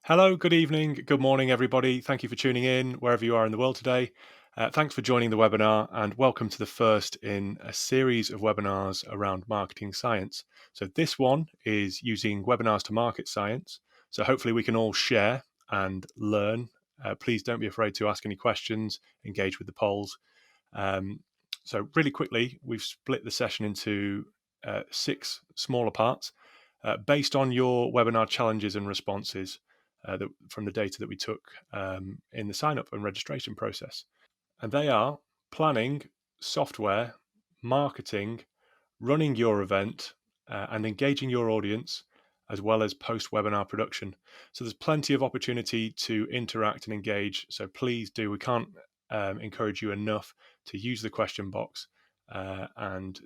Hello, good evening, good morning, everybody. Thank you for tuning in wherever you are in the world today. Thanks for joining the webinar and welcome to the first in a series of webinars around marketing science. So this one is using webinars to market science. So hopefully we can all share and learn. Please don't be afraid to ask any questions, engage with the polls. So really quickly, we've split the session into 6 smaller parts based on your webinar challenges and responses from the data that we took in the sign up and registration process. And they are planning, software, marketing, running your event, and engaging your audience, as well as post webinar production. So there's plenty of opportunity to interact and engage. So please do. We can't encourage you enough to use the question box and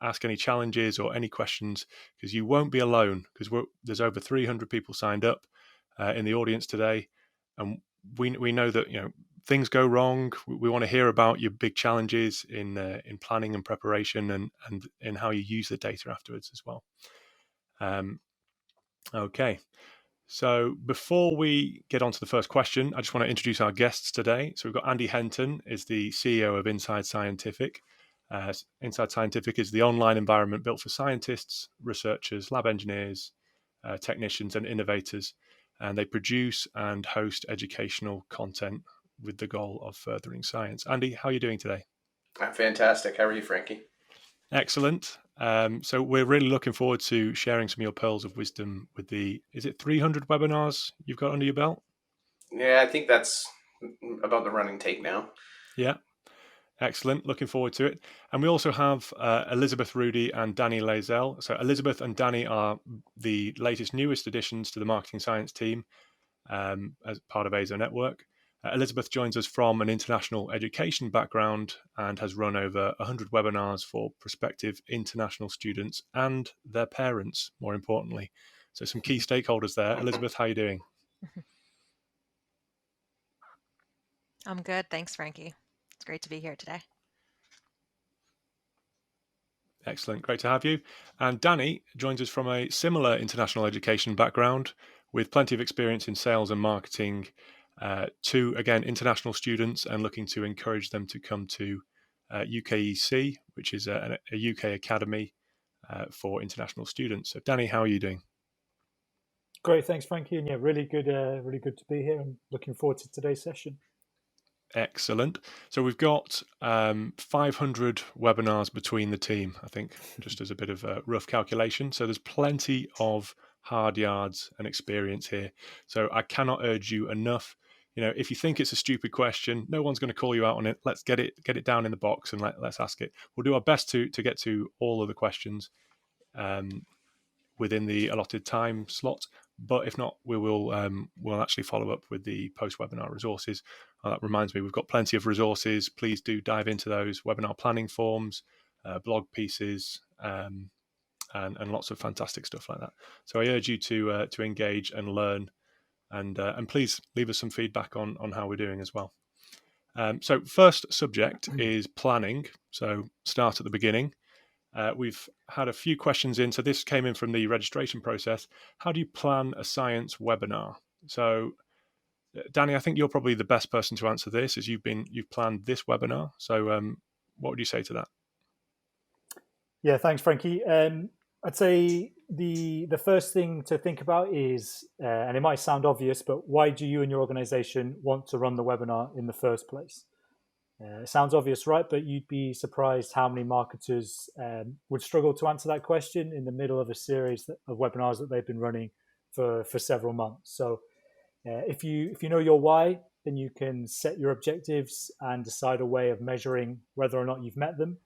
ask any challenges or any questions, because you won't be alone, because there's over 300 people signed up in the audience today, and we know that things go wrong. We want to hear about your big challenges in planning and preparation, and in how you use the data afterwards as well. Okay. So before we get on to the first question, I just want to introduce our guests today. So we've got Andy Henton, is the CEO of Inside Scientific. Inside Scientific is the online environment built for scientists, researchers, lab engineers, technicians, and innovators. And they produce and host educational content with the goal of furthering science. Andy, how are you doing today? I'm fantastic. How are you, Frankie? Excellent. So we're really looking forward to sharing some of your pearls of wisdom with is it 300 webinars you've got under your belt? Yeah, I think that's about the running take now. Yeah. Excellent. Looking forward to it. And we also have Elizabeth Rudy and Danny Lazell. So Elizabeth and Danny are the newest additions to the marketing science team as part of AZO Network. Elizabeth joins us from an international education background and has run over 100 webinars for prospective international students and their parents, more importantly. So some key stakeholders there. Elizabeth, how are you doing? I'm good. Thanks, Frankie. It's great to be here today. Excellent. Great to have you. And Danny joins us from a similar international education background with plenty of experience in sales and marketing to, again, international students, and looking to encourage them to come to UKEC, which is a UK academy for international students. So Danny, how are you doing? Great, thanks, Frankie. And yeah, really good to be here, and looking forward to today's session. Excellent. So we've got 500 webinars between the team, I think, just as a bit of a rough calculation. So there's plenty of hard yards and experience here. So I cannot urge you enough. If you think it's a stupid question, no one's going to call you out on it. Let's get it down in the box and let's ask it. We'll do our best to get to all of the questions within the allotted time slot. But if not, we'll actually follow up with the post-webinar resources. That reminds me, we've got plenty of resources. Please do dive into those webinar planning forms, blog pieces, and lots of fantastic stuff like that. So I urge you to engage and learn, and please leave us some feedback on how we're doing as well. So first subject is planning. So start at the beginning. We've had a few questions in. So this came in from the registration process. How do you plan a science webinar? So Danny, I think you're probably the best person to answer this, as you've planned this webinar. So what would you say to that? Yeah, thanks, Frankie. I'd say the first thing to think about is, and it might sound obvious, but why do you and your organization want to run the webinar in the first place? It sounds obvious, right? But you'd be surprised how many marketers would struggle to answer that question in the middle of a series of webinars that they've been running for several months. So if you know your why, then you can set your objectives and decide a way of measuring whether or not you've met them.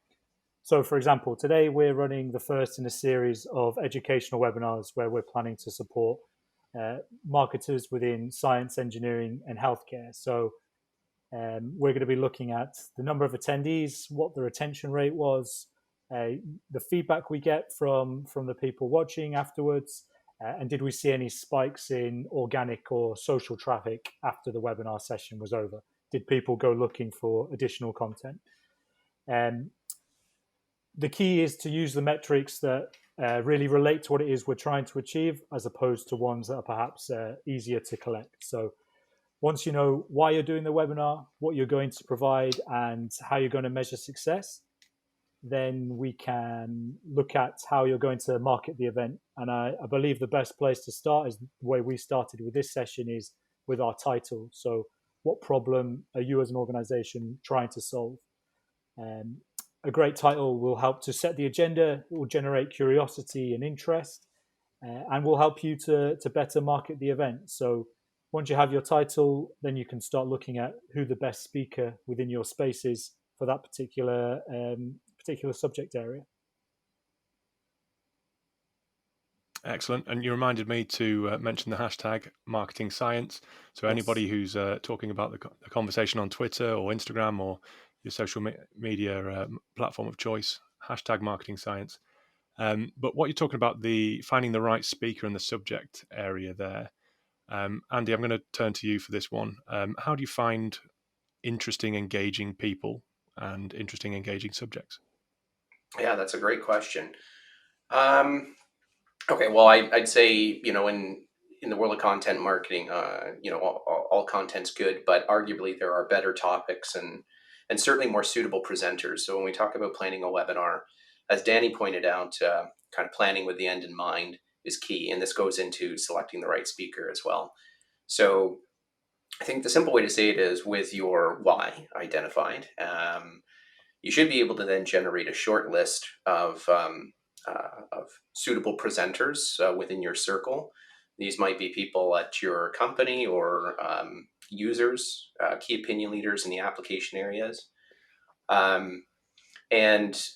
So, for example, today we're running the first in a series of educational webinars where we're planning to support marketers within science, engineering, and healthcare. So we're going to be looking at the number of attendees, what the retention rate was, the feedback we get from the people watching afterwards, and did we see any spikes in organic or social traffic after the webinar session was over? Did people go looking for additional content? The key is to use the metrics that really relate to what it is we're trying to achieve, as opposed to ones that are perhaps easier to collect. So once you know why you're doing the webinar, what you're going to provide, and how you're going to measure success, then we can look at how you're going to market the event. And I believe the best place to start is the way we started with this session, is with our title. So what problem are you as an organization trying to solve? Um, a great title will help to set the agenda, it will generate curiosity and interest, and will help you to better market the event. So once you have your title, then you can start looking at who the best speaker within your space is for that particular subject area. Excellent. And you reminded me to mention the hashtag marketing science. So Yes. anybody who's talking about the conversation on Twitter or Instagram or your social media platform of choice, hashtag marketing science. But what you're talking about, the finding the right speaker in the subject area there, Andy, I'm going to turn to you for this one. How do you find interesting, engaging people and interesting, engaging subjects? Yeah, that's a great question. Okay, well, I'd say, in the world of content marketing, all content's good, but arguably there are better topics and certainly more suitable presenters. So when we talk about planning a webinar, as Danny pointed out, kind of planning with the end in mind is key, and this goes into selecting the right speaker as well. So I think the simple way to say it is, with your why identified, you should be able to then generate a short list of suitable presenters within your circle. These might be people at your company or users, key opinion leaders in the application areas. And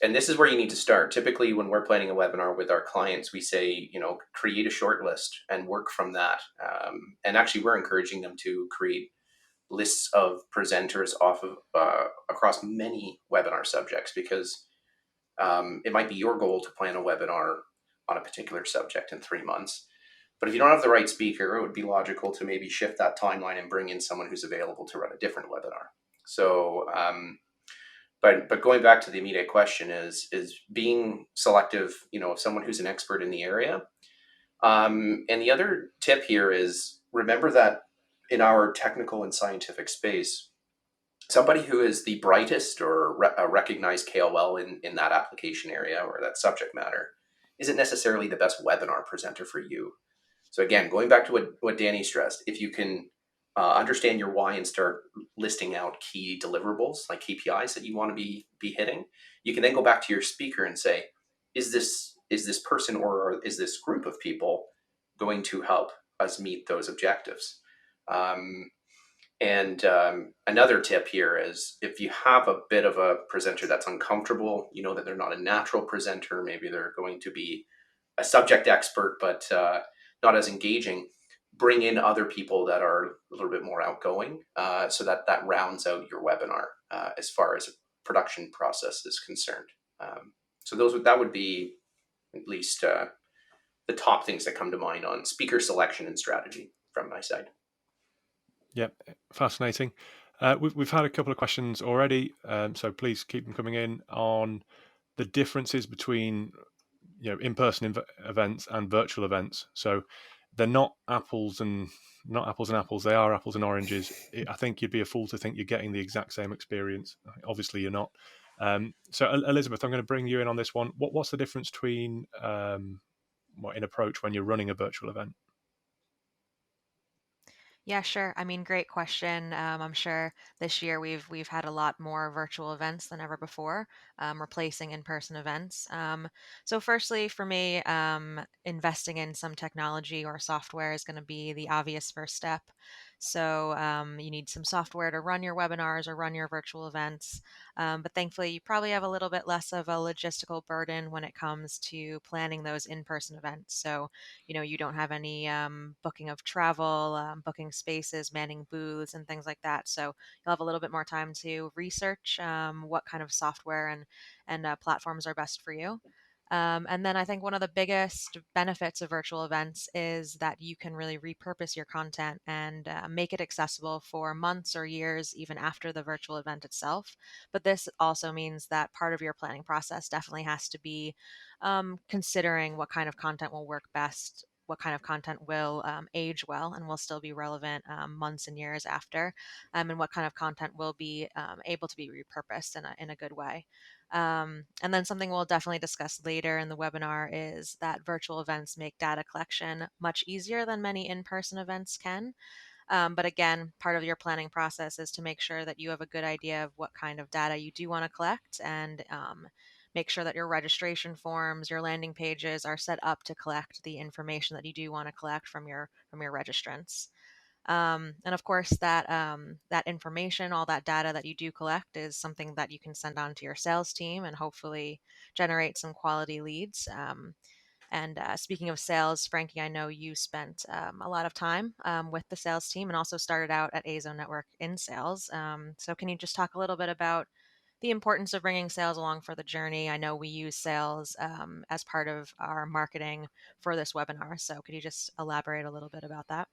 this is where you need to start. Typically, when we're planning a webinar with our clients, we say, create a short list and work from that. And actually, we're encouraging them to create lists of presenters off of across many webinar subjects, because it might be your goal to plan a webinar on a particular subject in 3 months. But if you don't have the right speaker, it would be logical to maybe shift that timeline and bring in someone who's available to run a different webinar. So, but going back to the immediate question is being selective, of someone who's an expert in the area. And the other tip here is, remember that in our technical and scientific space, somebody who is the brightest or a recognized KOL in that application area or that subject matter isn't necessarily the best webinar presenter for you. So again, going back to what Danny stressed, if you can understand your why and start listing out key deliverables, like KPIs that you want to be hitting, you can then go back to your speaker and say, is this person or is this group of people going to help us meet those objectives? And another tip here is, if you have a bit of a presenter that's uncomfortable, that they're not a natural presenter, maybe they're going to be a subject expert, but not as engaging, bring in other people that are a little bit more outgoing, so that rounds out your webinar as far as a production process is concerned. So that would be at least the top things that come to mind on speaker selection and strategy from my side. Yep, fascinating. We've had a couple of questions already, so please keep them coming in on the differences between in-person events and virtual events. So they're not apples and apples. They are apples and oranges. I think you'd be a fool to think you're getting the exact same experience. Obviously, you're not. So Elizabeth, I'm going to bring you in on this one. What's the difference between in approach when you're running a virtual event? Yeah, sure. I mean, great question. I'm sure this year we've had a lot more virtual events than ever before, replacing in-person events. So firstly, for me, investing in some technology or software is going to be the obvious first step. So you need some software to run your webinars or run your virtual events. But thankfully, you probably have a little bit less of a logistical burden when it comes to planning those in-person events. So you don't have any booking of travel, booking spaces, manning booths, and things like that. So you'll have a little bit more time to research what kind of software and platforms are best for you. And then I think one of the biggest benefits of virtual events is that you can really repurpose your content and make it accessible for months or years, even after the virtual event itself. But this also means that part of your planning process definitely has to be considering what kind of content will work best. What kind of content will age well and will still be relevant months and years after, and what kind of content will be able to be repurposed in a good way. And then something we'll definitely discuss later in the webinar is that virtual events make data collection much easier than many in-person events can. But again, part of your planning process is to make sure that you have a good idea of what kind of data you do want to collect, and make sure that your registration forms, your landing pages are set up to collect the information that you do want to collect from your registrants. And of course, that information, all that data that you do collect, is something that you can send on to your sales team and hopefully generate some quality leads. And speaking of sales, Frankie, I know you spent a lot of time with the sales team and also started out at Azo Network in sales. So can you just talk a little bit about the importance of bringing sales along for the journey? I know we use sales as part of our marketing for this webinar. So could you just elaborate a little bit about that?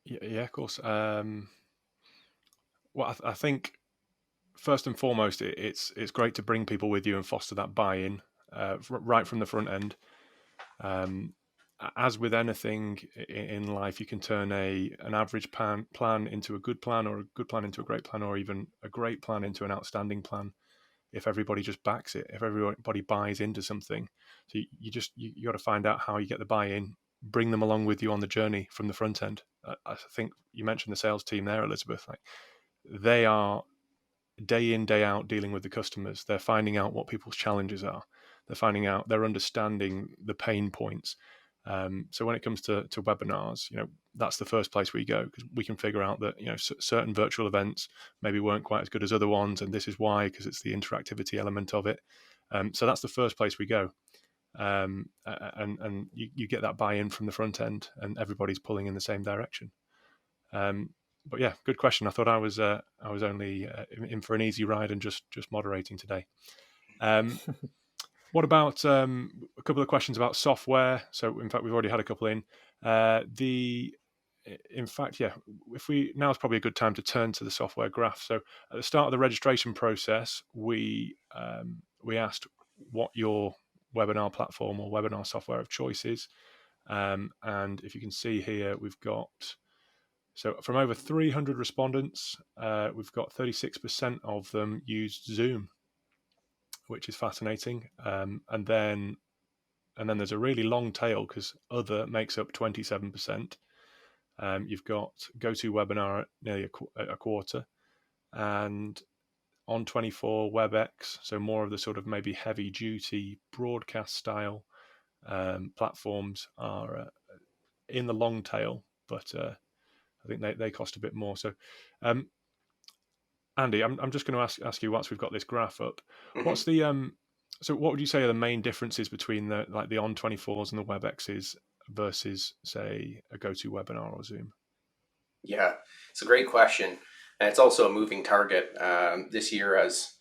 Yeah, of course. Well, I think first and foremost, it's great to bring people with you and foster that buy-in right from the front end. As with anything in life, you can turn an average plan into a good plan, or a good plan into a great plan, or even a great plan into an outstanding plan if everybody just backs it, if everybody buys into something. So you got to find out how you get the buy-in, bring them along with you on the journey from the front end. I think you mentioned the sales team there, Elizabeth. Like, they are day in, day out dealing with the customers. They're finding out what people's challenges are. They're understanding the pain points. So when it comes to webinars, that's the first place we go, because we can figure out that certain virtual events maybe weren't quite as good as other ones, and this is why, because it's the interactivity element of it. So that's the first place we go, and you get that buy-in from the front end, and everybody's pulling in the same direction. But yeah, good question. I thought I was only in for an easy ride and just moderating today. What about a couple of questions about software? So in fact, we've already had a couple in. In fact, yeah, now is probably a good time to turn to the software graph. So at the start of the registration process, we asked what your webinar platform or webinar software of choice is, and if you can see here, we've got. So from over 300 respondents, we've got 36% of them used Zoom, which is fascinating. And then there's a really long tail, because other makes up 27%. You've got GoToWebinar at nearly a quarter, and On24 WebEx, so more of the sort of maybe heavy duty broadcast style platforms are in the long tail, but I think they cost a bit more. So, Andy, I'm just going to ask you, once we've got this graph up, what's the so what would you say are the main differences between the On24s and the WebExes versus, say, a GoToWebinar or Zoom? Yeah, it's a great question. And it's also a moving target. This year has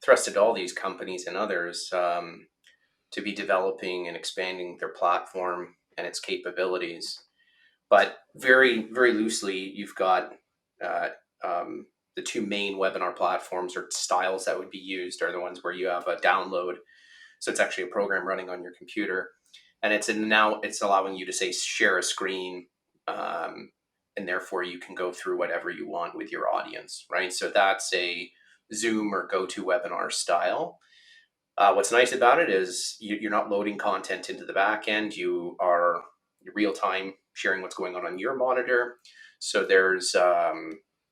thrusted all these companies and others to be developing and expanding their platform and its capabilities. But very, very loosely, you've got uh, the two main webinar platforms or styles that would be used are the ones where you have a download. So it's actually a program running on your computer. And now it's allowing you to say share a screen, and therefore you can go through whatever you want with your audience, right? So that's a Zoom or GoToWebinar style. What's nice about it is you're not loading content into the back end. You are real time sharing what's going on your monitor. So there's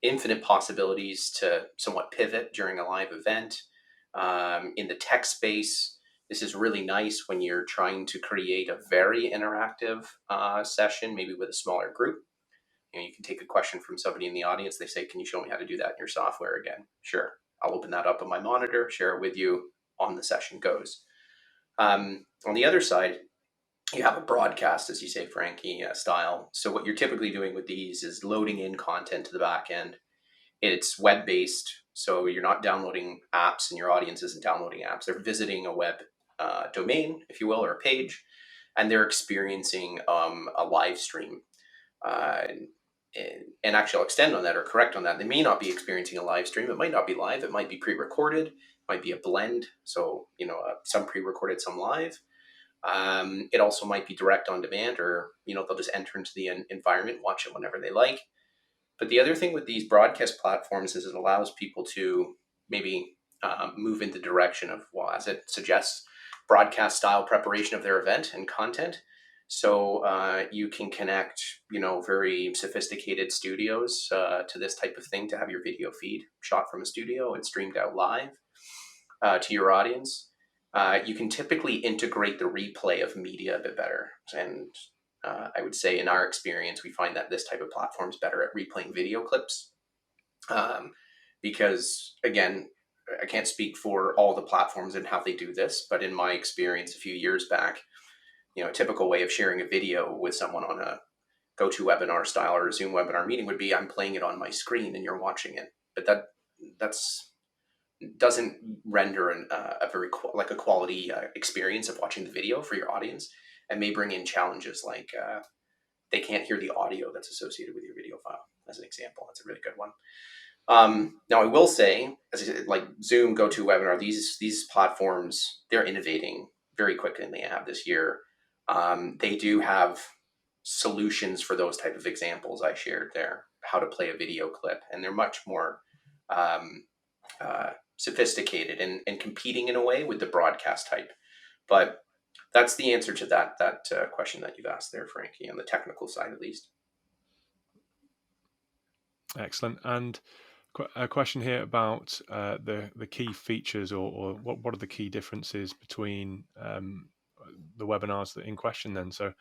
infinite possibilities to somewhat pivot during a live event. In the tech space, this is really nice when you're trying to create a very interactive session, maybe with a smaller group. You can take a question from somebody in the audience. They say, "Can you show me how to do that in your software again?" Sure. I'll open that up on my monitor, share it with you. On the session goes. On the other side, you have a broadcast, as you say, Frankie, style. So what you're typically doing with these is loading in content to the back end. It's web-based, so you're not downloading apps and your audience isn't downloading apps. They're visiting a web domain, if you will, or a page, and they're experiencing a live stream. And actually, I'll extend on that or correct on that. They may not be experiencing a live stream. It might not be live. It might be pre-recorded. It might be a blend. So, some pre-recorded, some live. It also might be direct on demand, or, they'll just enter into the environment, watch it whenever they like. But the other thing with these broadcast platforms is it allows people to maybe move in the direction of, well, as it suggests, broadcast style preparation of their event and content. So you can connect, very sophisticated studios to this type of thing to have your video feed shot from a studio and streamed out live to your audience. You can typically integrate the replay of media a bit better. And I would say in our experience, we find that this type of platform is better at replaying video clips. Because, again, I can't speak for all the platforms and how they do this, but in my experience a few years back, a typical way of sharing a video with someone on a GoToWebinar style or a Zoom webinar meeting would be I'm playing it on my screen and you're watching it. But that's doesn't render a very like a quality experience of watching the video for your audience, and may bring in challenges like they can't hear the audio that's associated with your video file, as an example. That's a really good one. Now, I will say, as I said, like Zoom, GoToWebinar, these platforms, they're innovating very quickly, and they have this year. They do have solutions for those type of examples I shared there, how to play a video clip, and they're much more sophisticated and competing in a way with the broadcast type. But that's the answer to that question that you've asked there, Frankie, on the technical side at least. Excellent. And a question here about the key features, or what are the key differences between the webinars that in question then. So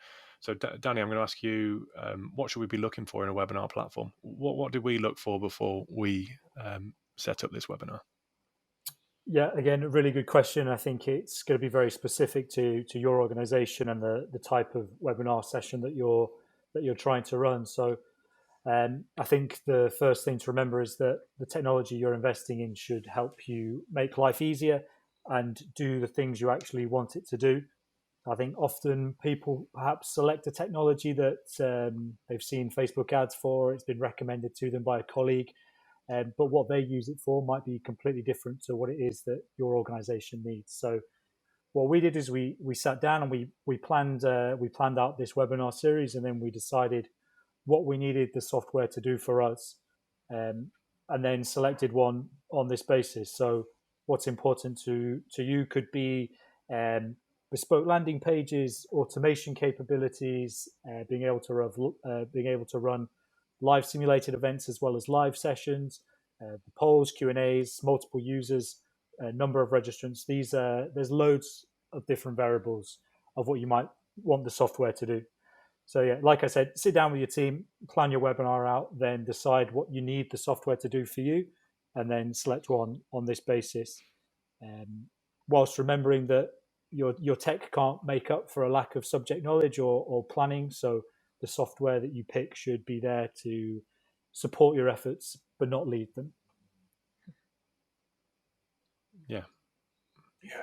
Danny, I'm going to ask you, what should we be looking for in a webinar platform? What did we look for before we set up this webinar? Yeah, again, a really good question. I think it's going to be very specific to your organization and the type of webinar session that you're trying to run. So I think the first thing to remember is that the technology you're investing in should help you make life easier and do the things you actually want it to do. I think often people perhaps select a technology that they've seen Facebook ads for, it's been recommended to them by a colleague, but what they use it for might be completely different to what it is that your organization needs. So what we did is we sat down and we planned out this webinar series, and then we decided what we needed the software to do for us, and then selected one on this basis. So what's important to you could be bespoke landing pages, automation capabilities, being able to run live simulated events as well as live sessions, the polls, Q&As, multiple users, number of registrants. There's loads of different variables of what you might want the software to do. So yeah, like I said, sit down with your team, plan your webinar out, then decide what you need the software to do for you, and then select one on this basis. Whilst remembering that your tech can't make up for a lack of subject knowledge or planning, so the software that you pick should be there to support your efforts but not lead them. Yeah,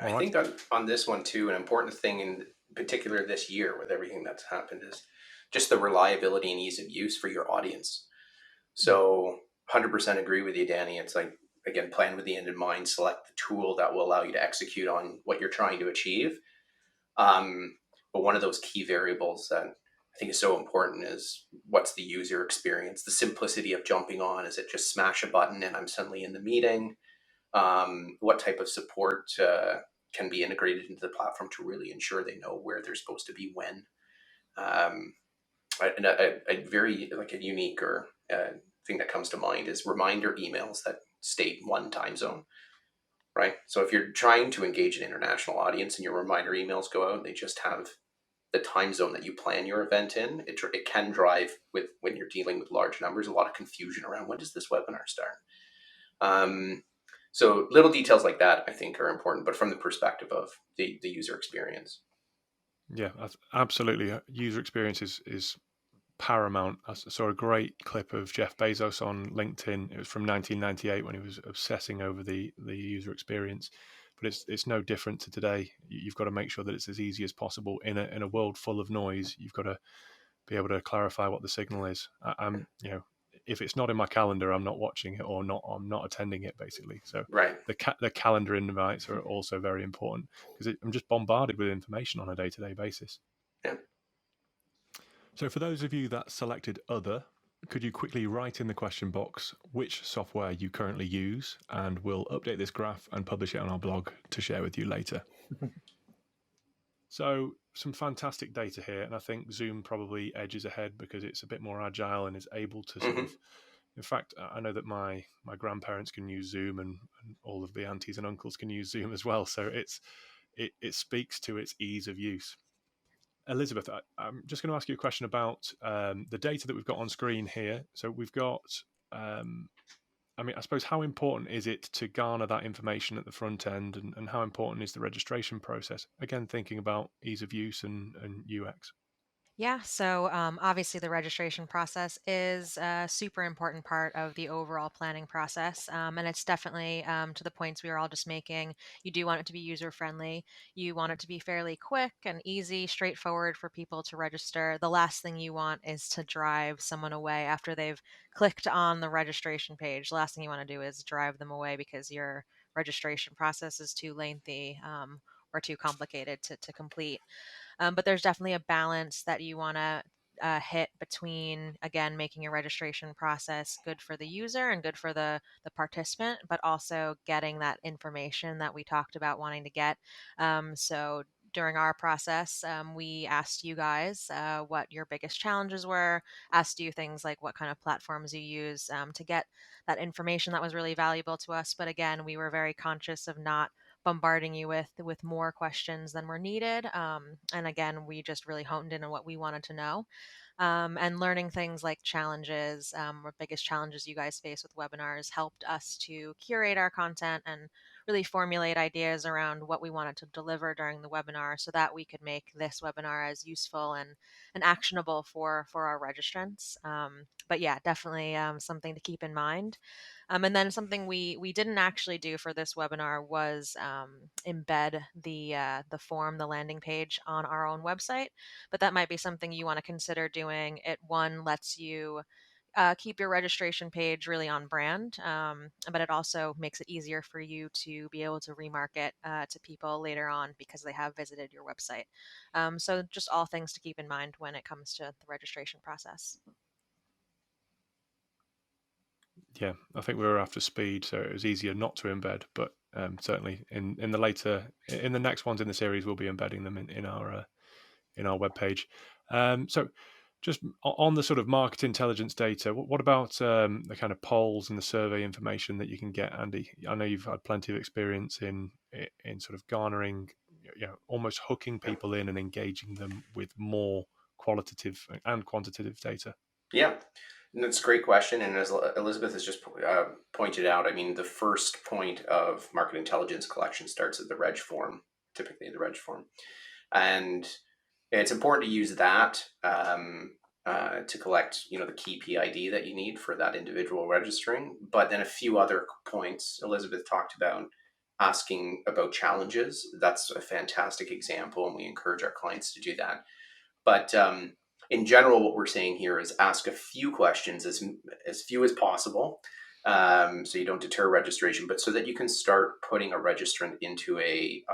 I think on this one too, an important thing in particular this year with everything that's happened is just the reliability and ease of use for your audience. So 100% agree with you, Danny. It's like, again, plan with the end in mind, select the tool that will allow you to execute on what you're trying to achieve. But one of those key variables that I think is so important is what's the user experience, the simplicity of jumping on. Is it just smash a button and I'm suddenly in the meeting? What type of support can be integrated into the platform to really ensure they know where they're supposed to be when? A very like a unique or thing that comes to mind is reminder emails that state one time zone, right? So if you're trying to engage an international audience and your reminder emails go out and they just have the time zone that you plan your event in, it can drive, with when you're dealing with large numbers, a lot of confusion around when does this webinar start. So little details like that, I think, are important, but from the perspective of the user experience. Yeah, absolutely. User experience is paramount. I saw a great clip of Jeff Bezos on LinkedIn. It was from 1998 when he was obsessing over the user experience. But it's no different to today. You've got to make sure that it's as easy as possible in a world full of noise. You've got to be able to clarify what the signal is. I'm if it's not in my calendar, I'm not watching it, or not. I'm not attending it, basically. So Right. the calendar invites are also very important, because I'm just bombarded with information on a day-to-day basis. Yeah. So for those of you that selected other, could you quickly write in the question box which software you currently use, and we'll update this graph and publish it on our blog to share with you later. So some fantastic data here, and I think Zoom probably edges ahead because it's a bit more agile and is able to sort of, in fact, I know that my grandparents can use Zoom, and all of the aunties and uncles can use Zoom as well. So it speaks to its ease of use. Elizabeth, I'm just going to ask you a question about the data that we've got on screen here. So we've got, I suppose, how important is it to garner that information at the front end, and how important is the registration process? Again, thinking about ease of use and UX. Yeah, so obviously the registration process is a super important part of the overall planning process. And it's definitely, to the points we were all just making, you do want it to be user friendly. You want it to be fairly quick and easy, straightforward for people to register. The last thing you want is to drive someone away after they've clicked on the registration page. The last thing you want to do is drive them away because your registration process is too lengthy, or too complicated to complete. But there's definitely a balance that you want to hit between, again, making your registration process good for the user and good for the participant, but also getting that information that we talked about wanting to get. So during our process, we asked you guys what your biggest challenges were, asked you things like what kind of platforms you use to get that information that was really valuable to us. But again, we were very conscious of not bombarding you with more questions than were needed. And again, we just really honed in on what we wanted to know. And learning things like challenges, or biggest challenges you guys face with webinars, helped us to curate our content and really formulate ideas around what we wanted to deliver during the webinar, so that we could make this webinar as useful and actionable for our registrants. But yeah, definitely something to keep in mind. And then something we didn't actually do for this webinar was embed the form, the landing page, on our own website. But that might be something you want to consider doing. It, one, lets you keep your registration page really on brand, but it also makes it easier for you to be able to remarket to people later on because they have visited your website. So just all things to keep in mind when it comes to the registration process. Yeah, I think we were after speed, so it was easier not to embed. But certainly in the next ones in the series, we'll be embedding them in our webpage. So just on the sort of market intelligence data, what about the kind of polls and the survey information that you can get, Andy? I know you've had plenty of experience in sort of garnering, almost hooking people in and engaging them with more qualitative and quantitative data. Yeah, and that's a great question. And as Elizabeth has just pointed out, I mean, the first point of market intelligence collection starts at the reg form, typically the reg form. And it's important to use that to collect, the key PID that you need for that individual registering. But then a few other points Elizabeth talked about, asking about challenges. That's a fantastic example, and we encourage our clients to do that. But in general, what we're saying here is ask a few questions, as few as possible, so you don't deter registration, but so that you can start putting a registrant into a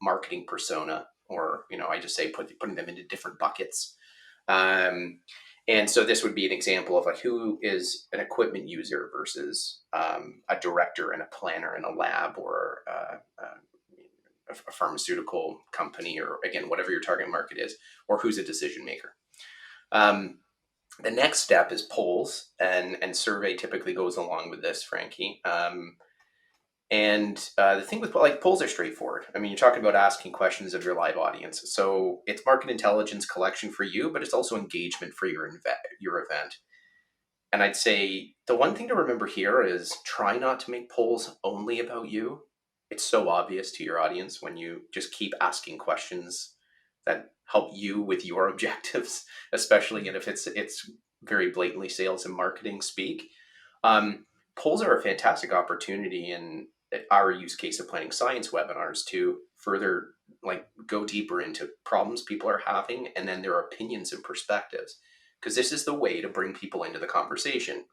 marketing persona, or I just say putting them into different buckets. And so this would be an example of who is an equipment user versus a director and a planner in a lab, or a pharmaceutical company, or again, whatever your target market is, or who's a decision maker. The next step is polls, and survey typically goes along with this, Frankie. And the thing with polls are straightforward. I mean, you're talking about asking questions of your live audience. So it's market intelligence collection for you, but it's also engagement for your event. And I'd say the one thing to remember here is try not to make polls only about you. It's so obvious to your audience when you just keep asking questions that help you with your objectives, especially if it's very blatantly sales and marketing speak. Polls are a fantastic opportunity in our use case of planning science webinars to further like go deeper into problems people are having and then their opinions and perspectives, because this is the way to bring people into the conversation.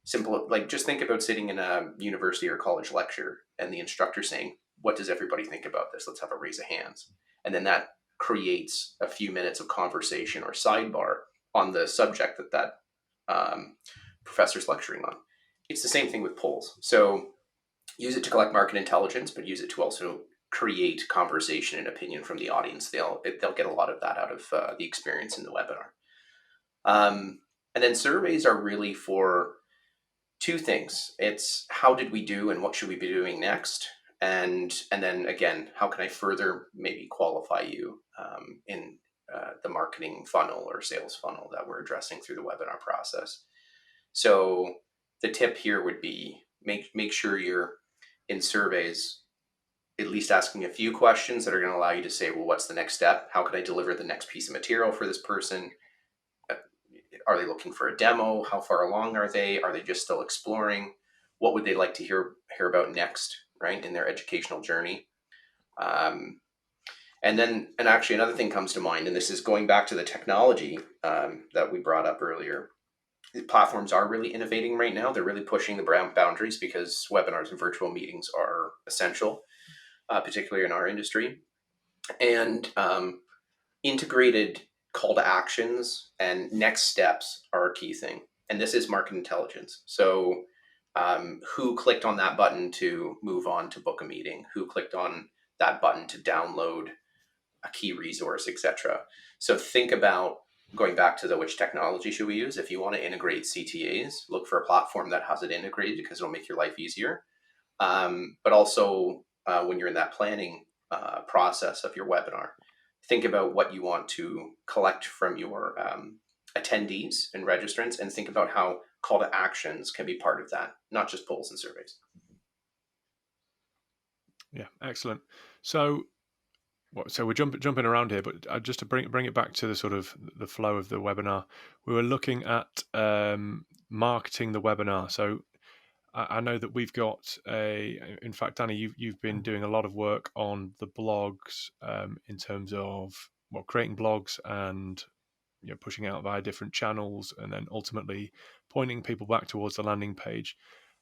Simple, like just think about sitting in a university or college lecture and the instructor saying, what does everybody think about this? Let's have a raise of hands. And then that creates a few minutes of conversation or sidebar on the subject that professor's lecturing on. It's the same thing with polls. So use it to collect market intelligence, but use it to also create conversation and opinion from the audience. They'll get a lot of that out of the experience in the webinar. And then surveys are really for two things. It's how did we do and what should we be doing next? And then again, how can I further maybe qualify you in the marketing funnel or sales funnel that we're addressing through the webinar process? So the tip here would be make sure you're in surveys at least asking a few questions that are going to allow you to say, well, what's the next step? How can I deliver the next piece of material for this person? Are they looking for a demo? How far along are they? Are they just still exploring? What would they like to hear about next, right, in their educational journey? And actually another thing comes to mind, and this is going back to the technology that we brought up earlier. The platforms are really innovating right now. They're really pushing the boundaries because webinars and virtual meetings are essential, particularly in our industry. And integrated call to actions and next steps are a key thing. And this is market intelligence. So who clicked on that button to move on to book a meeting? Who clicked on that button to download a key resource, etc. So think about going back to which technology should we use. If you want to integrate CTAs, look for a platform that has it integrated because it'll make your life easier. But also when you're in that planning process of your webinar, think about what you want to collect from your attendees and registrants, and think about how call to actions can be part of that, not just polls and surveys. Yeah, excellent. So we're jumping around here, but just to bring it back to the sort of the flow of the webinar, we were looking at marketing the webinar. So I know that we've got in fact, Danny, you've been doing a lot of work on the blogs in terms of creating blogs and pushing out via different channels, and then ultimately pointing people back towards the landing page.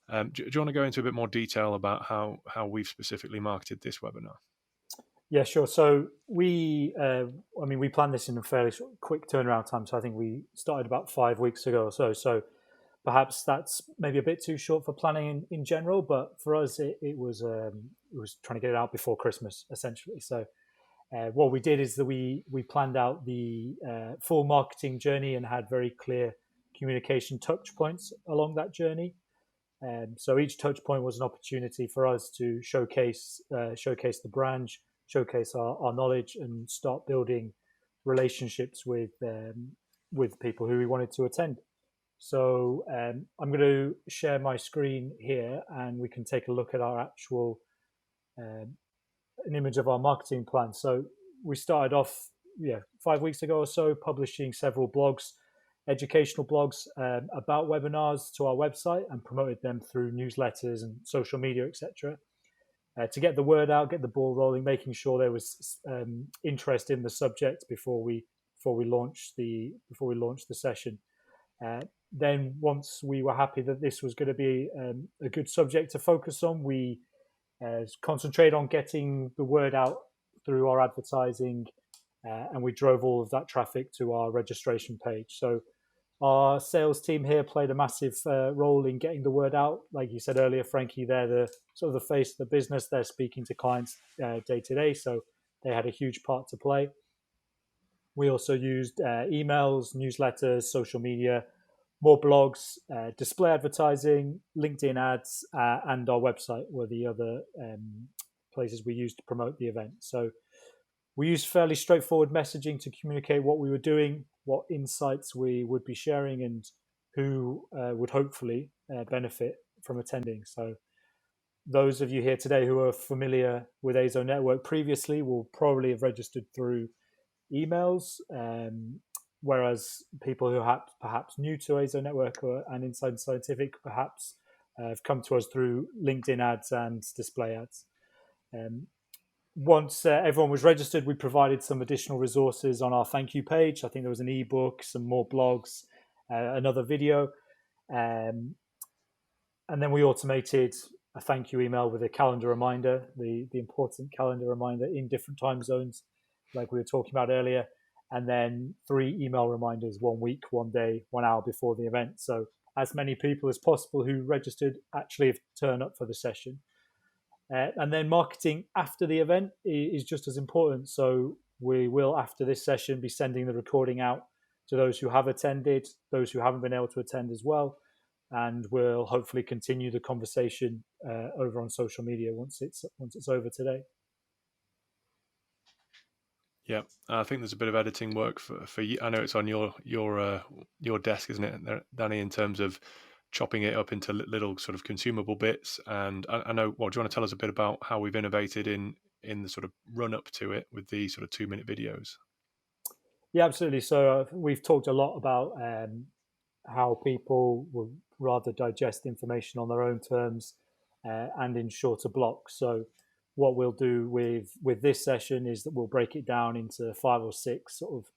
Do you want to go into a bit more detail about how we've specifically marketed this webinar? Yeah, sure. So we planned this in a fairly quick turnaround time. So I think we started about 5 weeks ago or so. So perhaps that's maybe a bit too short for planning in general, but for us, it was trying to get it out before Christmas, essentially. So what we did is that we planned out the full marketing journey and had very clear communication touch points along that journey. So each touch point was an opportunity for us to showcase the brand, showcase our knowledge, and start building relationships with people who we wanted to attend. So I'm going to share my screen here, and we can take a look at our actual an image of our marketing plan. So we started off 5 weeks ago or so, publishing several blogs, educational blogs about webinars to our website, and promoted them through newsletters and social media, etc. To get the word out, get the ball rolling, making sure there was interest in the subject before we launched the session. Then once we were happy that this was going to be a good subject to focus on, we concentrate on getting the word out through our advertising, and we drove all of that traffic to our registration page. So our sales team here played a massive role in getting the word out. Like you said earlier, Frankie, they're the sort of the face of the business. They're speaking to clients day to day, so they had a huge part to play. We also used emails, newsletters, social media, more blogs, display advertising, LinkedIn ads, and our website were the other places we used to promote the event. So we used fairly straightforward messaging to communicate what we were doing, what insights we would be sharing, and who would hopefully benefit from attending. So those of you here today who are familiar with Azo Network previously will probably have registered through emails, whereas people who are perhaps new to AZO Network and Inside Scientific perhaps have come to us through LinkedIn ads and display ads. Once everyone was registered, we provided some additional resources on our thank you page. I think there was an ebook, some more blogs, another video. And then we automated a thank you email with a calendar reminder, the important calendar reminder in different time zones, like we were talking about earlier. And then 3 email reminders 1 week, 1 day, 1 hour before the event. So as many people as possible who registered actually have turned up for the session. And then marketing after the event is just as important. So we will, after this session, be sending the recording out to those who have attended, those who haven't been able to attend as well. And we'll hopefully continue the conversation over on social media once it's over today. Yeah, I think there's a bit of editing work for you. I know it's on your desk, isn't it, Danny, in terms of chopping it up into little sort of consumable bits. And I know, well, do you want to tell us a bit about how we've innovated in the sort of run up to it with the sort of 2-minute videos? Yeah, absolutely. So we've talked a lot about how people will rather digest information on their own terms and in shorter blocks. So what we'll do with this session is that we'll break it down into 5 or 6 sort of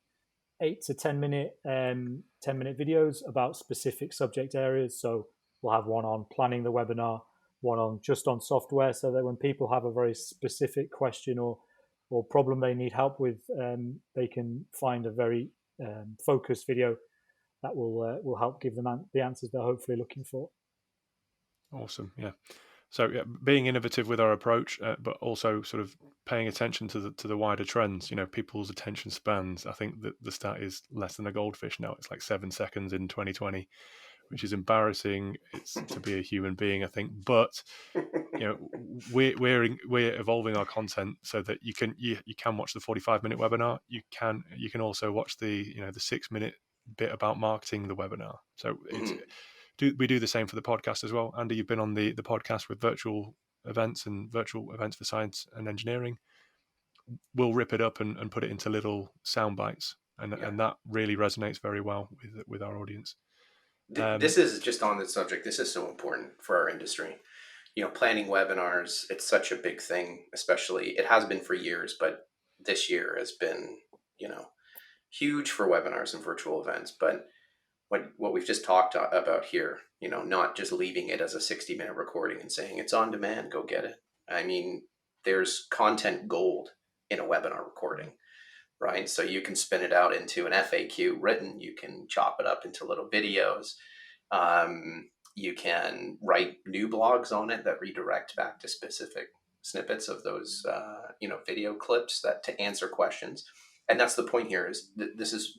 8 to 10-minute 10-minute videos about specific subject areas. So we'll have one on planning the webinar, one on just on software, so that when people have a very specific question or problem they need help with, they can find a very focused video that will help give them the answers they're hopefully looking for. Awesome, yeah. So yeah, being innovative with our approach, but also sort of paying attention to the wider trends. You know, people's attention spans. I think that the stat is less than a goldfish now. It's like 7 seconds in 2020, which is embarrassing. It's to be a human being, I think. But you know, we're evolving our content so that you can watch the 45-minute webinar. You can also watch the the 6-minute bit about marketing the webinar. So we do the same for the podcast as well. Andy, you've been on the podcast with virtual events for science and engineering. We'll rip it up and put it into little sound bites, and that really resonates very well with our audience. This is just on the subject. This is so important for our industry. Planning webinars, it's such a big thing, especially it has been for years, but this year has been, huge for webinars and virtual events. But what we've just talked about here, not just leaving it as a 60-minute recording and saying it's on demand, go get it. I mean, there's content gold in a webinar recording, right? So you can spin it out into an FAQ written, you can chop it up into little videos. You can write new blogs on it that redirect back to specific snippets of those, video clips to answer questions. And that's the point here is this is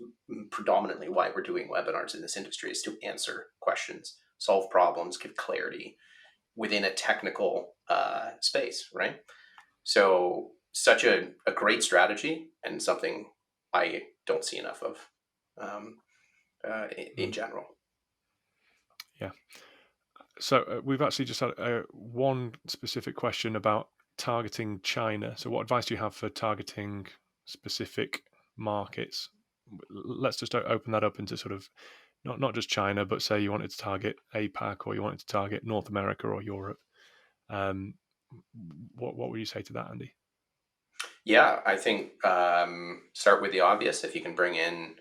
predominantly why we're doing webinars in this industry, is to answer questions, solve problems, give clarity within a technical space, right? So such a great strategy and something I don't see enough of in general. Yeah. So we've actually just had one specific question about targeting China. So what advice do you have for targeting specific markets? Let's just open that up into sort of not just China, but say you wanted to target APAC or you wanted to target North America or Europe. What would you say to that, Andy? Yeah, I think start with the obvious. If you can bring in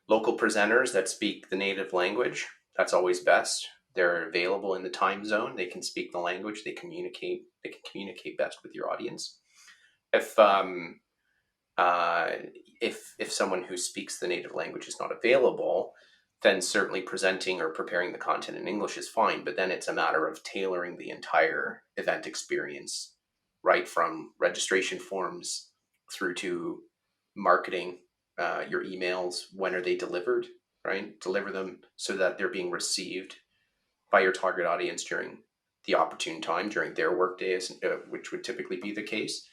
local presenters that speak the native language, that's always best. They're available in the time zone. They can speak the language. They can communicate best with your audience. If someone who speaks the native language is not available, then certainly presenting or preparing the content in English is fine. But then it's a matter of tailoring the entire event experience, right from registration forms through to marketing, your emails. When are they delivered? Right, deliver them so that they're being received by your target audience during the opportune time during their work days, which would typically be the case.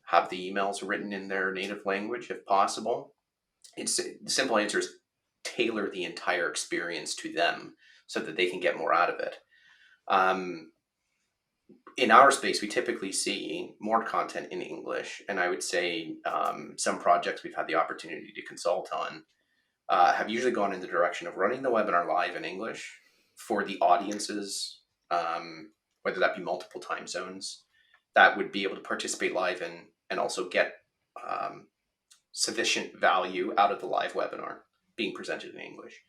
Have the emails written in their native language if possible. The simple answer is tailor the entire experience to them so that they can get more out of it. in our space, we typically see more content in English, and I would say some projects we've had the opportunity to consult on have usually gone in the direction of running the webinar live in English for the audiences, whether that be multiple time zones, that would be able to participate live in and also get um, sufficient value out of the live webinar being presented in English.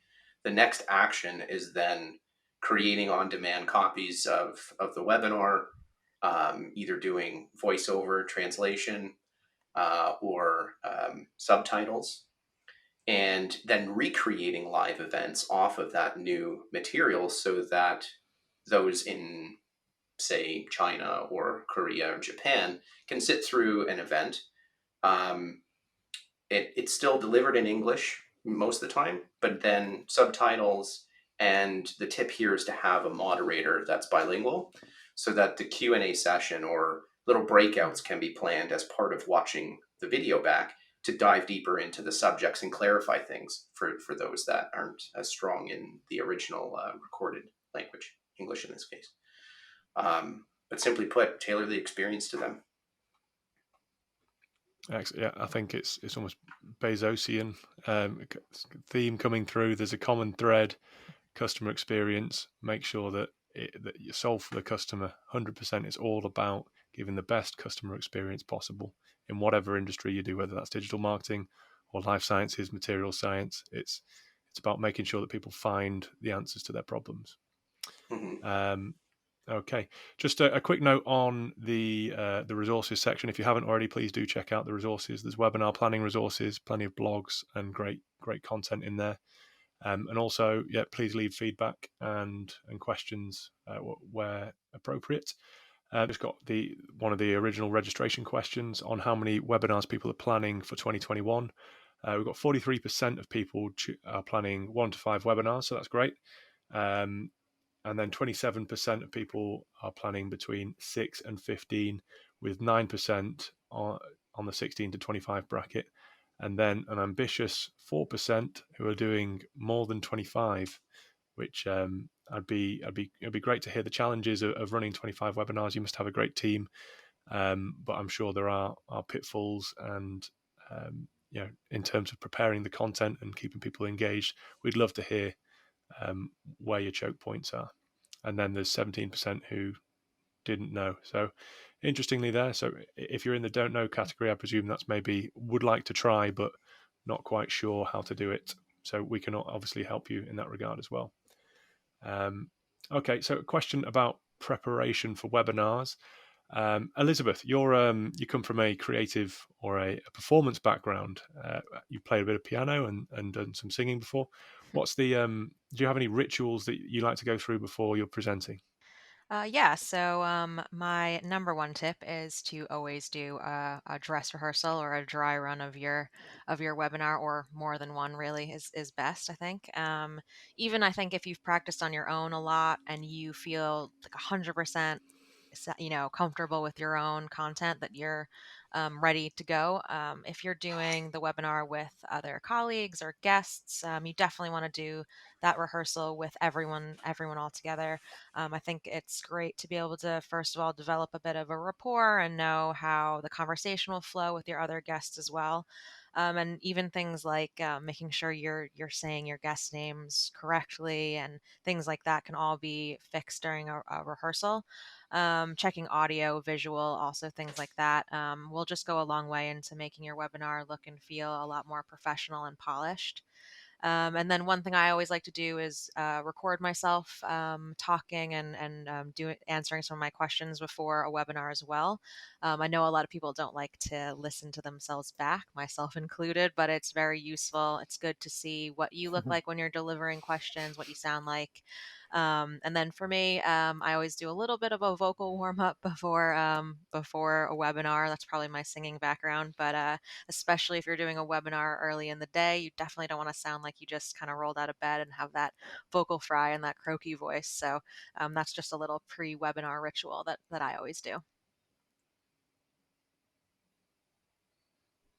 The next action is then creating on-demand copies of the webinar, either doing voiceover translation or subtitles, and then recreating live events off of that new material so that those in, say, China or Korea or Japan can sit through an event. Um, it's still delivered in English most of the time, but then subtitles. And the tip here is to have a moderator that's bilingual, so that the Q&A session or little breakouts can be planned as part of watching the video back to dive deeper into the subjects and clarify things for those that aren't as strong in the original recorded language, English in this case. But simply put, tailor the experience to them. Yeah, I think it's almost Bezosian theme coming through. There's a common thread: customer experience. Make sure that that you solve for the customer. 100%. It's all about giving the best customer experience possible in whatever industry you do, whether that's digital marketing or life sciences, material science. It's about making sure that people find the answers to their problems. Mm-hmm. Okay, just a quick note on the resources section. If you haven't already, please do check out the resources. There's webinar planning resources, plenty of blogs, and great content in there. And also, yeah, please leave feedback and questions where appropriate. Just got one of the original registration questions on how many webinars people are planning for 2021. We've got 43% of people are planning 1 to 5 webinars, so that's great. And then 27% of people are planning between 6 and 15, with 9% on the 16 to 25 bracket, and then an ambitious 4% who are doing more than 25, which it'd be great to hear the challenges of running 25 webinars. You must have a great team, but I'm sure there are pitfalls, and in terms of preparing the content and keeping people engaged, we'd love to hear where your choke points are. And then there's 17% who didn't know. So interestingly there, so if you're in the don't know category, I presume that's maybe would like to try but not quite sure how to do it. So we can obviously help you in that regard as well. Okay, so a question about preparation for webinars. Elizabeth, you come from a creative or a performance background. You played a bit of piano and done some singing before. What's the do you have any rituals that you like to go through before you're presenting? Yeah, so my number one tip is to always do a dress rehearsal or a dry run of your webinar, or more than one really is best, I think. Even I think if you've practiced on your own a lot and you feel like 100% comfortable with your own content, that you're ready to go. If you're doing the webinar with other colleagues or guests, you definitely want to do that rehearsal with everyone all together. I think it's great to be able to, first of all, develop a bit of a rapport and know how the conversation will flow with your other guests as well. And even things like making sure you're saying your guest names correctly, and things like that can all be fixed during a rehearsal. Checking audio, visual, also things like that will just go a long way into making your webinar look and feel a lot more professional and polished. And then one thing I always like to do is record myself talking and answering some of my questions before a webinar as well. I know a lot of people don't like to listen to themselves back, myself included, but it's very useful. It's good to see what you look like when you're delivering questions, what you sound like. And then for me, I always do a little bit of a vocal warm up before a webinar. That's probably my singing background, but especially if you're doing a webinar early in the day, you definitely don't want to sound like you just kind of rolled out of bed and have that vocal fry and that croaky voice. So that's just a little pre-webinar ritual that I always do.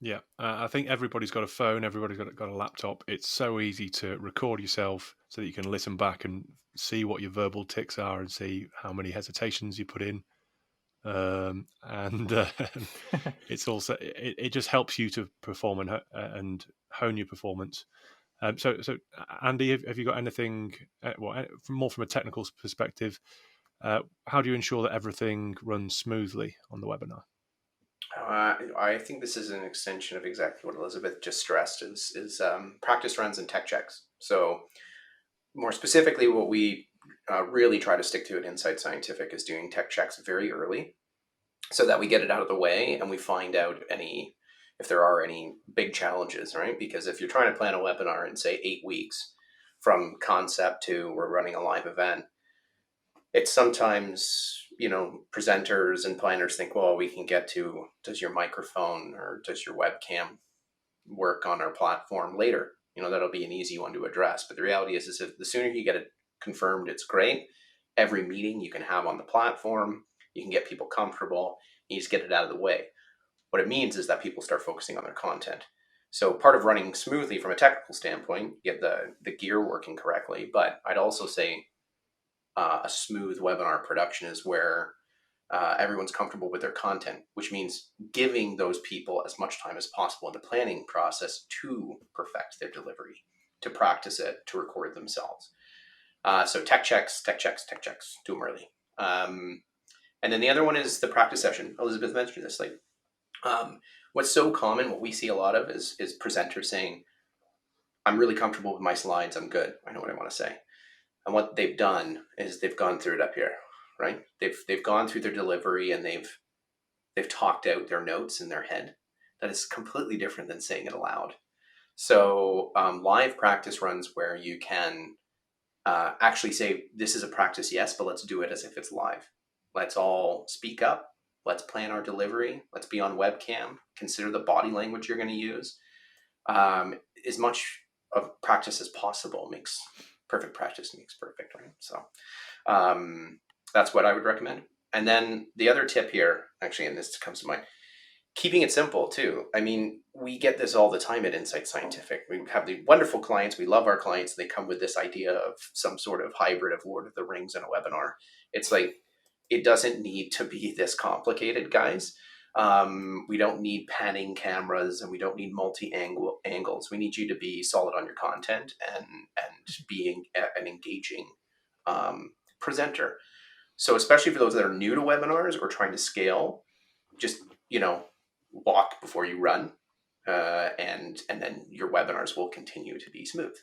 Yeah, I think everybody's got a phone, everybody's got a laptop. It's so easy to record yourself so that you can listen back and see what your verbal tics are and see how many hesitations you put in. and it's also it just helps you to perform and hone your performance. So Andy, have you got anything? More from a technical perspective, how do you ensure that everything runs smoothly on the webinar? I think this is an extension of exactly what Elizabeth just stressed: is practice runs and tech checks. So more specifically, what we really try to stick to at Insight Scientific is doing tech checks very early, so that we get it out of the way and we find out if there are any big challenges, right? Because if you're trying to plan a webinar in say 8 weeks from concept to we're running a live event, it's sometimes, presenters and planners think, well, we can get to, does your microphone or does your webcam work on our platform later? That'll be an easy one to address. But the reality is if the sooner you get it confirmed, it's great. Every meeting you can have on the platform, you can get people comfortable, you just get it out of the way. What it means is that people start focusing on their content. So part of running smoothly from a technical standpoint, you get the gear working correctly. But I'd also say a smooth webinar production is where everyone's comfortable with their content, which means giving those people as much time as possible in the planning process to perfect their delivery, to practice it, to record themselves. So tech checks, do them early. And then the other one is the practice session. Elizabeth mentioned this. What's so common, what we see a lot of is presenters saying, I'm really comfortable with my slides, I'm good, I know what I want to say. And what they've done is they've gone through it up here, right? They've gone through their delivery and they've talked out their notes in their head. That is completely different than saying it aloud. So live practice runs where you can actually say, this is a practice, yes, but let's do it as if it's live. Let's all speak up. Let's plan our delivery. Let's be on webcam. Consider the body language you're going to use. As much of practice as possible makes perfect. Practice makes perfect, right? So that's what I would recommend. And then the other tip here, actually, and this comes to mind, keeping it simple too. I mean, we get this all the time at Insight Scientific. We have the wonderful clients. We love our clients. They come with this idea of some sort of hybrid of Lord of the Rings in a webinar. It's like, it doesn't need to be this complicated, guys. We don't need panning cameras and we don't need angles. We need you to be solid on your content and being an engaging presenter. So especially for those that are new to webinars or trying to scale, just, walk before you run, and then your webinars will continue to be smooth.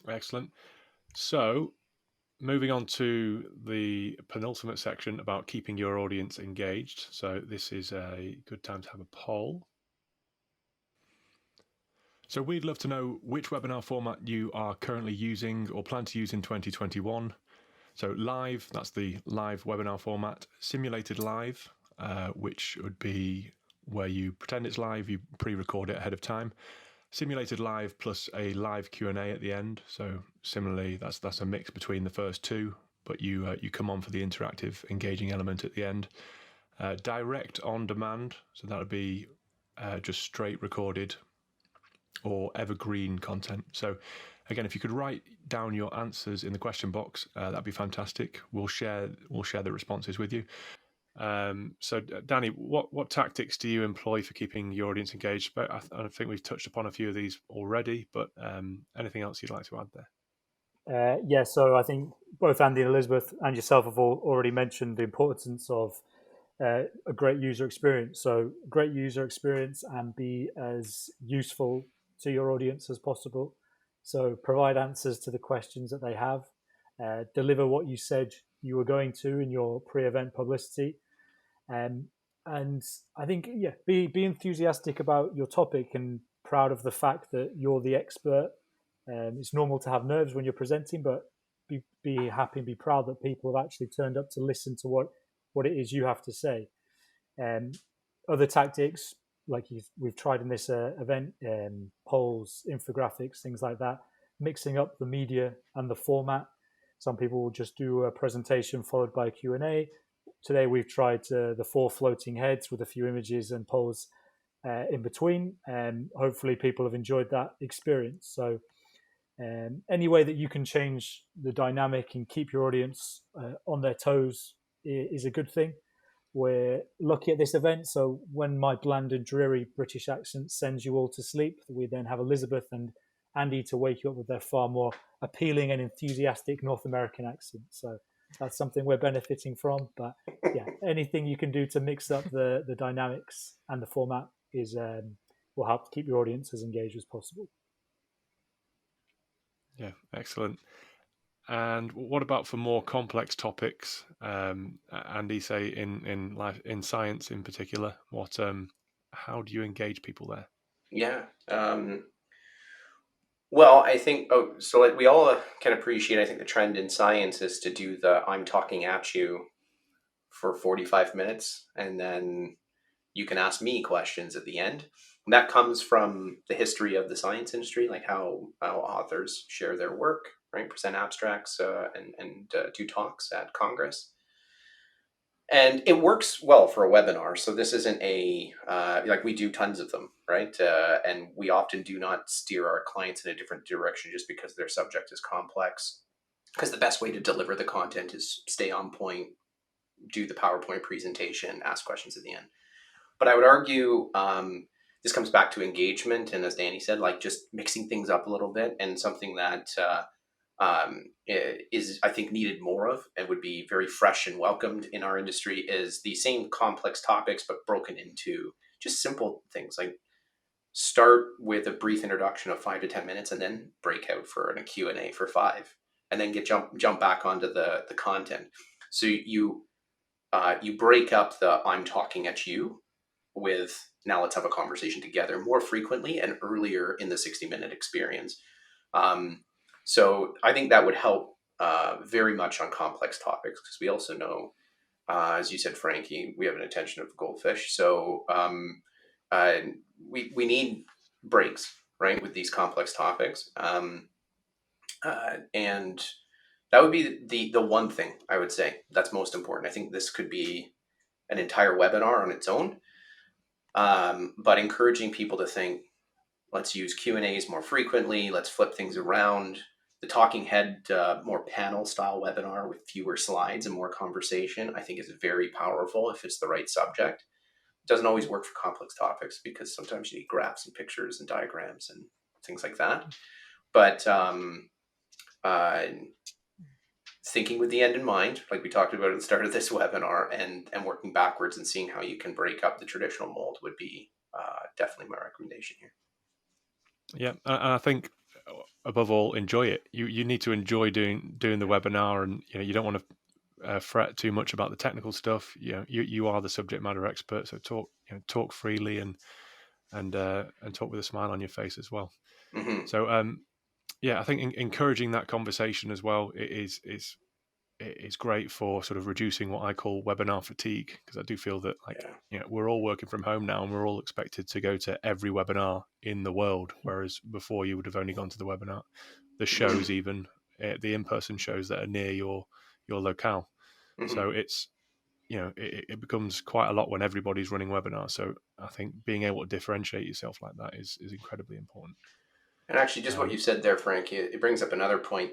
Excellent. So moving on to the penultimate section about keeping your audience engaged. So this is a good time to have a poll. So we'd love to know which webinar format you are currently using or plan to use in 2021. So live, that's the live webinar format. Simulated live, which would be where you pretend it's live, you pre-record it ahead of time. Simulated live plus a live Q&A at the end. So similarly, that's a mix between the first two, but you come on for the interactive, engaging element at the end. Direct on demand, so that would be just straight recorded or evergreen content. So again, if you could write down your answers in the question box, that'd be fantastic. We'll share the responses with you. So Danny, what tactics do you employ for keeping your audience engaged? But I think we've touched upon a few of these already, but anything else you'd like to add there? Yeah, so I think both Andy and Elizabeth and yourself have already mentioned the importance of a great user experience. So great user experience and be as useful to your audience as possible. So provide answers to the questions that they have. Deliver what you said you were going to in your pre-event publicity. And I think, be enthusiastic about your topic and proud of the fact that you're the expert. It's normal to have nerves when you're presenting, but be happy and be proud that people have actually turned up to listen to what it is you have to say. Other tactics, like we've tried in this event, polls, infographics, things like that, mixing up the media and the format. Some people will just do a presentation followed by a Q&A. Today we've tried the 4 floating heads with a few images and polls in between, and hopefully people have enjoyed that experience. So Any way that you can change the dynamic and keep your audience on their toes is a good thing. We're lucky at this event, so when my bland and dreary British accent sends you all to sleep, we then have Elizabeth and Andy to wake you up with their far more appealing and enthusiastic North American accent. So that's something we're benefiting from. But yeah, anything you can do to mix up the dynamics and the format is will help keep your audience as engaged as possible. Yeah, excellent. And what about for more complex topics? Andy, say in life, in science in particular, what how do you engage people there? Yeah. Well, I think, so like we all can appreciate, I think the trend in science is to do the I'm talking at you for 45 minutes and then you can ask me questions at the end. And that comes from the history of the science industry, like how authors share their work, right? Present abstracts and do talks at Congress. And it works well for a webinar. So this isn't like we do tons of them, right? And we often do not steer our clients in a different direction just because their subject is complex. Because the best way to deliver the content is stay on point, do the PowerPoint presentation, ask questions at the end. But I would argue this comes back to engagement. And as Danny said, like just mixing things up a little bit, and something that is, I think, needed more of and would be very fresh and welcomed in our industry is the same complex topics, but broken into just simple things like start with a brief introduction of 5 to 10 minutes and then break out for a Q&A for 5 and then jump back onto the content. So you break up the I'm talking at you with now let's have a conversation together more frequently and earlier in the 60-minute experience. So I think that would help very much on complex topics because we also know, as you said, Frankie, we have an attention of a goldfish. So we need breaks, right, with these complex topics. And that would be the one thing I would say that's most important. I think this could be an entire webinar on its own, but encouraging people to think, let's use Q&As more frequently. Let's flip things around. The talking head, more panel style webinar with fewer slides and more conversation, I think is very powerful if it's the right subject. It doesn't always work for complex topics because sometimes you need graphs and pictures and diagrams and things like that. But thinking with the end in mind, like we talked about at the start of this webinar, and working backwards and seeing how you can break up the traditional mold would be definitely my recommendation here. Yeah, and I think above all, enjoy it. You need to enjoy doing the webinar, and you don't want to fret too much about the technical stuff. You are the subject matter expert, so talk freely and talk with a smile on your face as well. Mm-hmm. So I think encouraging that conversation as well is great for sort of reducing what I call webinar fatigue, because I do feel that we're all working from home now and we're all expected to go to every webinar in the world, whereas before you would have only gone to the shows, even the in-person shows that are near your locale. Mm-hmm. So it's it becomes quite a lot when everybody's running webinars. So I think being able to differentiate yourself like that is incredibly important. And actually, just what you said there, Frank, it brings up another point.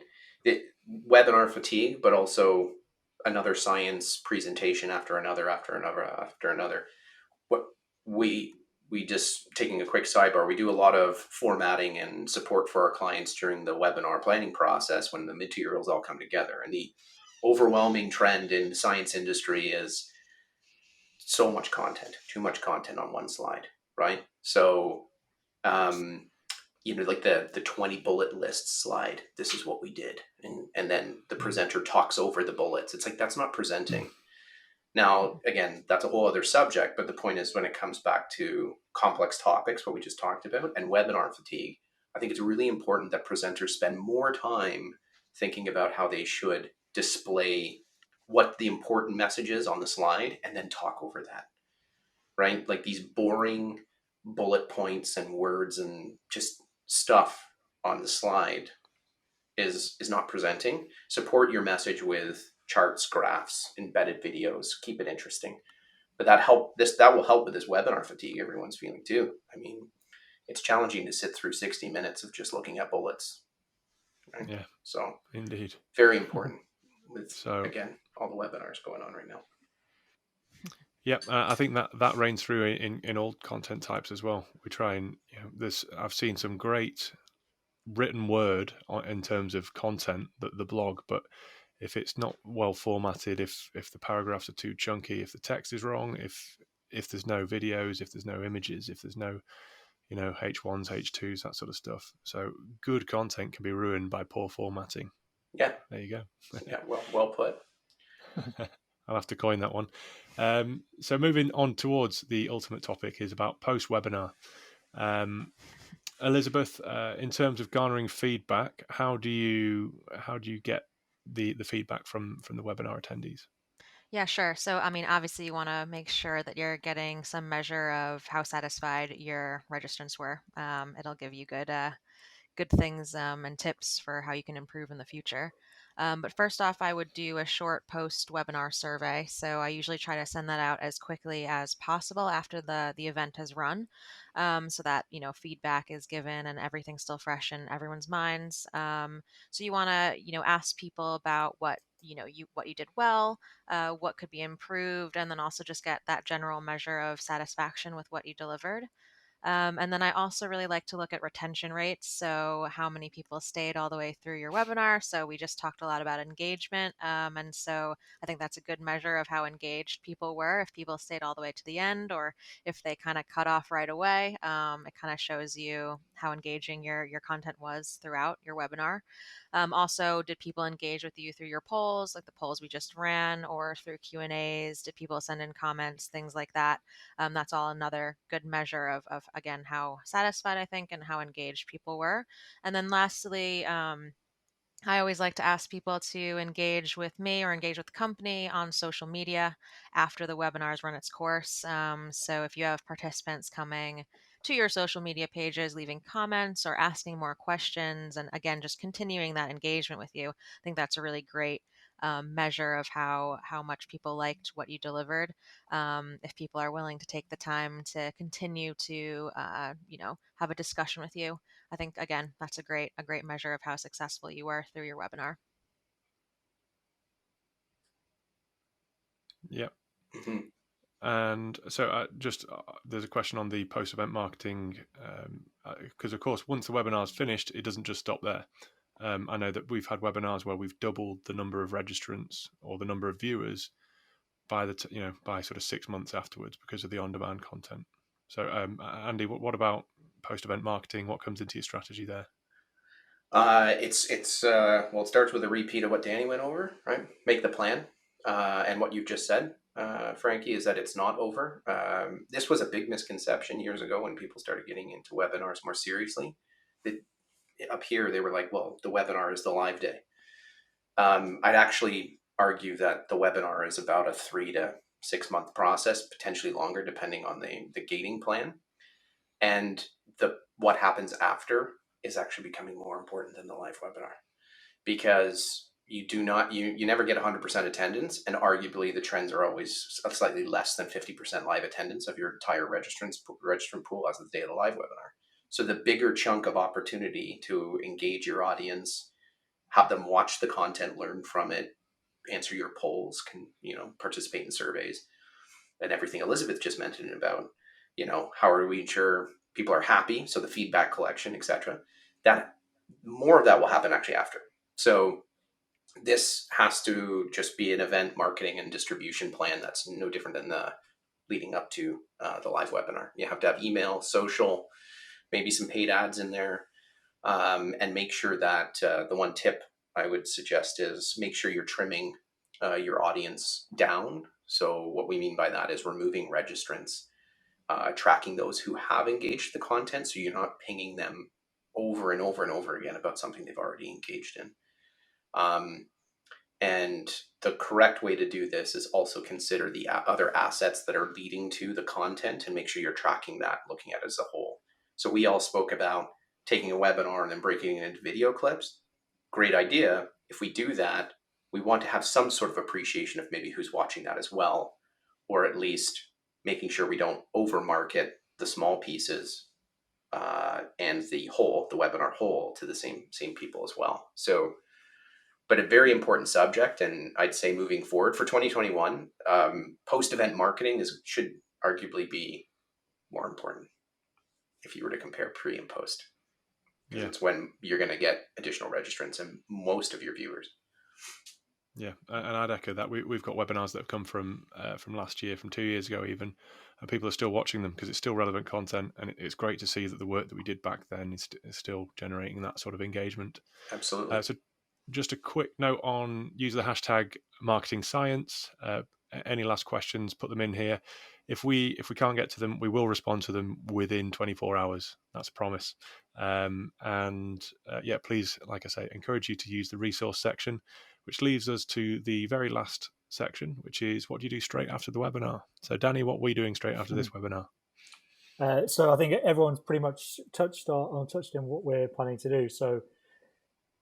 Webinar fatigue, but also another science presentation after another. What we just, taking a quick sidebar, we do a lot of formatting and support for our clients during the webinar planning process when the materials all come together. And the overwhelming trend in the science industry is so much content, too much content on one slide, right? So like the 20 bullet list slide, this is what we did, and then the presenter talks over the bullets. It's like, that's not presenting. Now, again, that's a whole other subject, but the point is, when it comes back to complex topics, what we just talked about, and webinar fatigue, I think it's really important that presenters spend more time thinking about how they should display what the important message is on the slide and then talk over that, right? Like these boring bullet points and words and just stuff on the slide is not presenting. Support your message with charts, graphs, embedded videos. Keep it interesting. But that will help with this webinar fatigue everyone's feeling too. I mean, it's challenging to sit through 60 minutes of just looking at bullets. Right? Yeah, So indeed. very important with, So, again, all the webinars going on right now. yeah, I think that reigns through in all content types as well. We try and, I've seen some great written word in terms of content, the blog, but if it's not well formatted, if the paragraphs are too chunky, if the text is wrong, if there's no videos, if there's no images, if there's no H1s, H2s, that sort of stuff. So good content can be ruined by poor formatting. Yeah. There you go. Yeah. Well put. I'll have to coin that one. So moving on towards the ultimate topic is about post-webinar. Elizabeth, in terms of garnering feedback, how do you get the feedback from the webinar attendees? Yeah, sure. So, I mean, obviously, you want to make sure that you're getting some measure of how satisfied your registrants were. It'll give you good things and tips for how you can improve in the future. But first off, I would do a short post-webinar survey. So I usually try to send that out as quickly as possible after the event has run, so that feedback is given and everything's still fresh in everyone's minds. So you want to ask people about what you did well, what could be improved, and then also just get that general measure of satisfaction with what you delivered. And then I also really like to look at retention rates. So, how many people stayed all the way through your webinar? So, we just talked a lot about engagement. And so, I think that's a good measure of how engaged people were. If people stayed all the way to the end, or if they kind of cut off right away, it kind of shows you how engaging your content was throughout your webinar. Also, did people engage with you through your polls, like the polls we just ran, or through Q&As? Did people send in comments, things like that? That's all another good measure of again, how satisfied I think and how engaged people were. And then lastly, I always like to ask people to engage with me or engage with the company on social media after the webinar's run its course. So if you have participants coming to your social media pages, leaving comments or asking more questions, and again, just continuing that engagement with you, I think that's a really great measure of how much people liked what you delivered. If people are willing to take the time to continue to have a discussion with you, I think again that's a great measure of how successful you were through your webinar. Yeah. Mm-hmm. And so, just there's a question on the post-event marketing, because of course, once the webinar is finished, it doesn't just stop there. I know that we've had webinars where we've doubled the number of registrants or the number of viewers by by sort of 6 months afterwards because of the on-demand content. So, Andy, what about post-event marketing? What comes into your strategy there? It's well, it starts with a repeat of what Danny went over, right? Make the plan, and what you've just said, Frankie, is that it's not over. This was a big misconception years ago when people started getting into webinars more seriously. That up here they were like, well, the webinar is the live day. I'd actually argue that the webinar is about a 3 to 6 month process, potentially longer, depending on the gating plan. And the what happens after is actually becoming more important than the live webinar, because you never get 100% attendance, and arguably the trends are always slightly less than 50% live attendance of your entire registrant pool as of the day of the live webinar. So the bigger chunk of opportunity to engage your audience, have them watch the content, learn from it, answer your polls, can participate in surveys, and everything Elizabeth just mentioned about, how do we ensure people are happy, so the feedback collection, etc. That more of that will happen actually after. So this has to just be an event marketing and distribution plan that's no different than the leading up to the live webinar. You have to have email, social, maybe some paid ads in there, and make sure that the one tip I would suggest is make sure you're trimming your audience down. So what we mean by that is removing registrants, tracking those who have engaged the content, so you're not pinging them over and over and over again about something they've already engaged in. Um, and the correct way to do this is also consider the other assets that are leading to the content and make sure you're tracking that, looking at it as a whole. So we all spoke about taking a webinar and then breaking it into video clips. Great idea. If we do that, we want to have some sort of appreciation of maybe who's watching that as well, or at least making sure we don't over market the small pieces and the webinar whole, to the same people as well. So, but a very important subject, and I'd say moving forward for 2021, post-event marketing should arguably be more important if you were to compare pre and post, because it's when you're going to get additional registrants and most of your viewers. Yeah, and I'd echo that. We've got webinars that have come from last year, from 2 years ago even, and people are still watching them because it's still relevant content, and it's great to see that the work that we did back then is still generating that sort of engagement. Absolutely. So just a quick note on use the hashtag marketing science. Any last questions, put them in here. If we can't get to them, we will respond to them within 24 hours. That's a promise. Please, like I say, encourage you to use the resource section, which leaves us to the very last section, which is what do you do straight after the webinar? So Danny, what are we doing straight after this webinar? So I think everyone's pretty much touched on what we're planning to do. So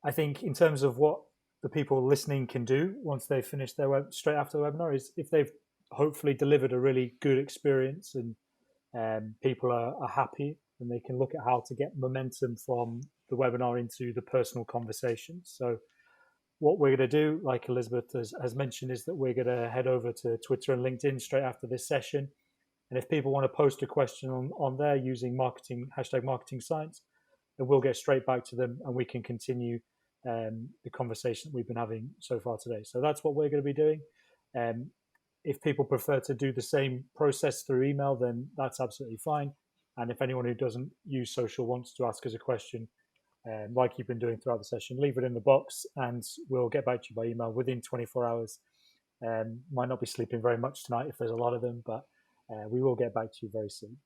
I think in terms of what the people listening can do once they've finished their straight after the webinar is if they've hopefully delivered a really good experience and people are happy, then they can look at how to get momentum from the webinar into the personal conversations. So what we're going to do, like Elizabeth has mentioned, is that we're going to head over to Twitter and LinkedIn straight after this session. And if people want to post a question on there using hashtag marketing science, then we'll get straight back to them and we can continue the conversation that we've been having so far today. So that's what we're going to be doing. If people prefer to do the same process through email, then that's absolutely fine. And if anyone who doesn't use social wants to ask us a question, like you've been doing throughout the session, leave it in the box and we'll get back to you by email within 24 hours. Might not be sleeping very much tonight if there's a lot of them, but we will get back to you very soon.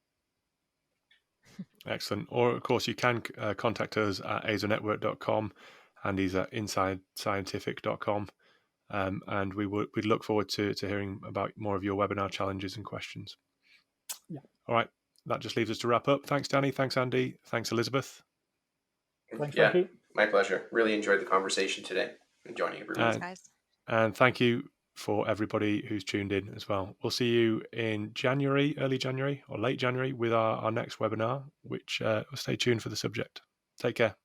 Excellent. Or, of course, you can contact us at azonetwork.com and he's at insidescientific.com. And we'd look forward to hearing about more of your webinar challenges and questions. Yeah. All right. That just leaves us to wrap up. Thanks, Danny. Thanks, Andy. Thanks, Elizabeth. Thanks, Frankie. My pleasure. Really enjoyed the conversation today and joining everyone. Thanks, guys. And thank you for everybody who's tuned in as well. We'll see you in January, early January or late January with our next webinar, which stay tuned for the subject. Take care.